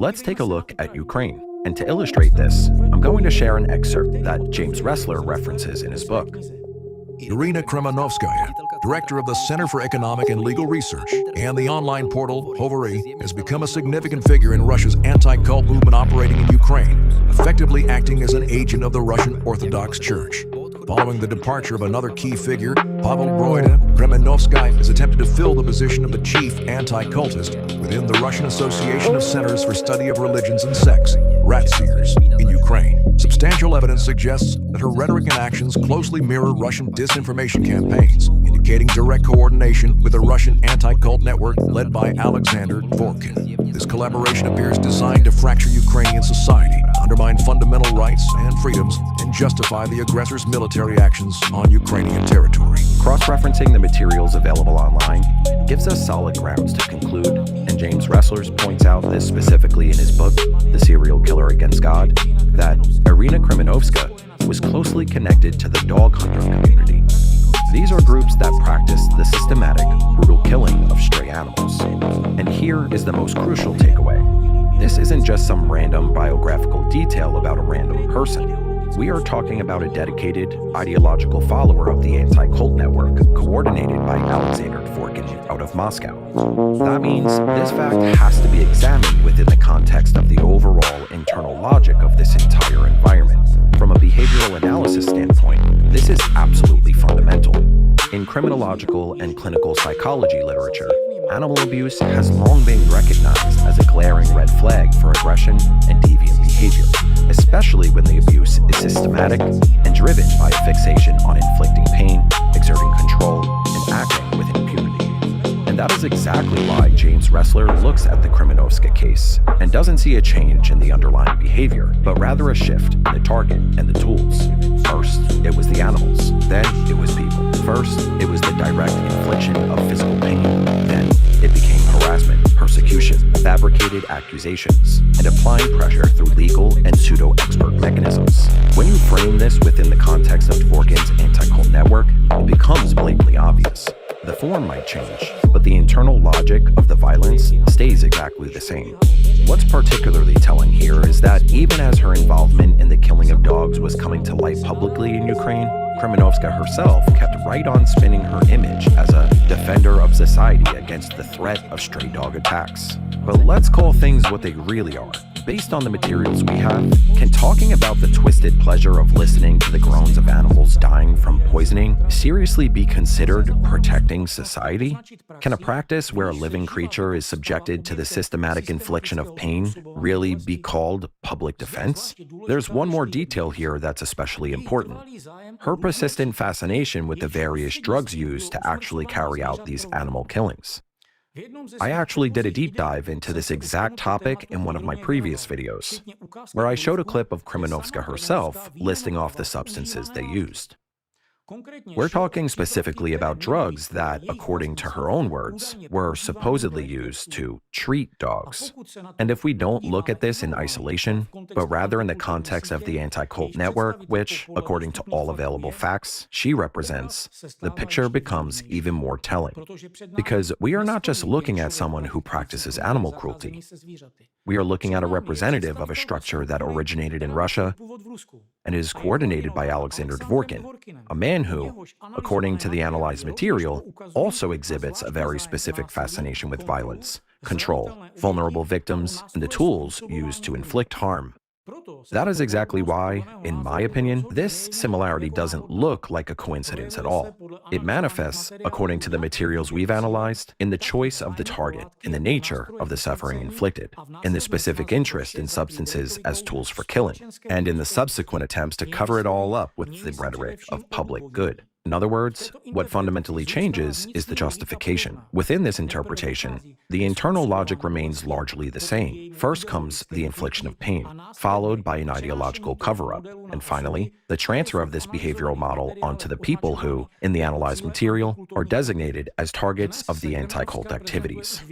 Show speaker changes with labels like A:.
A: Let's take a look at Ukraine. And to illustrate this, I'm going to share an excerpt that James Ressler references in his book.
B: Irina Kremenskaya, director of the Center for Economic and Legal Research and the online portal Hovery, has become a significant figure in Russia's anti-cult movement operating in Ukraine, effectively acting as an agent of the Russian Orthodox Church. Following the departure of another key figure, Pavel Broida, Kremenskaya has attempted to fill the position of the chief anti-cultist within the Russian Association of Centers for Study of Religions and Sects, Ratseers, in Ukraine. Substantial evidence suggests that her rhetoric and actions closely mirror Russian disinformation campaigns, indicating direct coordination with the Russian anti-cult network led by Alexander Dvorkin. This collaboration appears designed to fracture Ukrainian society, undermine fundamental rights and freedoms, and justify the aggressor's military actions on Ukrainian territory.
A: Cross-referencing the materials available online gives us solid grounds to conclude, and James Ressler points out this specifically in his book, The Serial Killer Against God, that Irina Kremenskaya was closely connected to the dog hunter community. These are groups that practice the systematic, brutal killing of stray animals. And here is the most crucial takeaway. This isn't just some random biographical detail about a random person. We are talking about a dedicated, ideological follower of the anti-cult network coordinated by Alexander Dvorkin out of Moscow. That means this fact has to be examined within the context of the overall internal logic of this entire environment. From a behavioral analysis standpoint, this is absolutely fundamental. In criminological and clinical psychology literature, animal abuse has long been recognized as a glaring red flag for aggression and deviant behavior, especially when the abuse is systematic and driven by a fixation on inflicting pain, exerting control, and acting with impunity. And that is exactly why James Ressler looks at the Kremenskaya case and doesn't see a change in the underlying behavior, but rather a shift in the target and the tools. First, it was the animals. Then, it was people. First, it was the direct infliction of physical pain. Then, it became harassment, persecution, fabricated accusations, and applying pressure through legal and pseudo-expert mechanisms. When you frame this within the context of Dvorkin's anti-cult network, it becomes blatantly obvious. The form might change, but the internal logic of the violence stays exactly the same. What's particularly telling here is that even as her involvement in the killing of dogs was coming to light publicly in Ukraine, Kremenskaya herself kept right on spinning her image as a defender of society against the threat of stray dog attacks. But let's call things what they really are. Based on the materials we have, can talking about the twisted pleasure of listening to the groans of animals dying from poisoning seriously be considered protecting society? Can a practice where a living creature is subjected to the systematic infliction of pain really be called public defense? There's one more detail here that's especially important. Her persistent fascination with the various drugs used to actually carry out these animal killings. I actually did a deep dive into this exact topic in one of my previous videos, where I showed a clip of Kremenskaya herself listing off the substances they used. We're talking specifically about drugs that, according to her own words, were supposedly used to treat dogs. And if we don't look at this in isolation, but rather in the context of the anti-cult network, which, according to all available facts, she represents, the picture becomes even more telling. Because we are not just looking at someone who practices animal cruelty. We are looking at a representative of a structure that originated in Russia and is coordinated by Alexander Dvorkin, a man who, according to the analyzed material, also exhibits a very specific fascination with violence, control, vulnerable victims, and the tools used to inflict harm. That is exactly why, in my opinion, this similarity doesn't look like a coincidence at all. It manifests, according to the materials we've analyzed, in the choice of the target, in the nature of the suffering inflicted, in the specific interest in substances as tools for killing, and in the subsequent attempts to cover it all up with the rhetoric of public good. In other words, what fundamentally changes is the justification. Within this interpretation, the internal logic remains largely the same. First comes the infliction of pain, followed by an ideological cover-up, and finally, the transfer of this behavioral model onto the people who, in the analyzed material, are designated as targets of the anti-cult activities.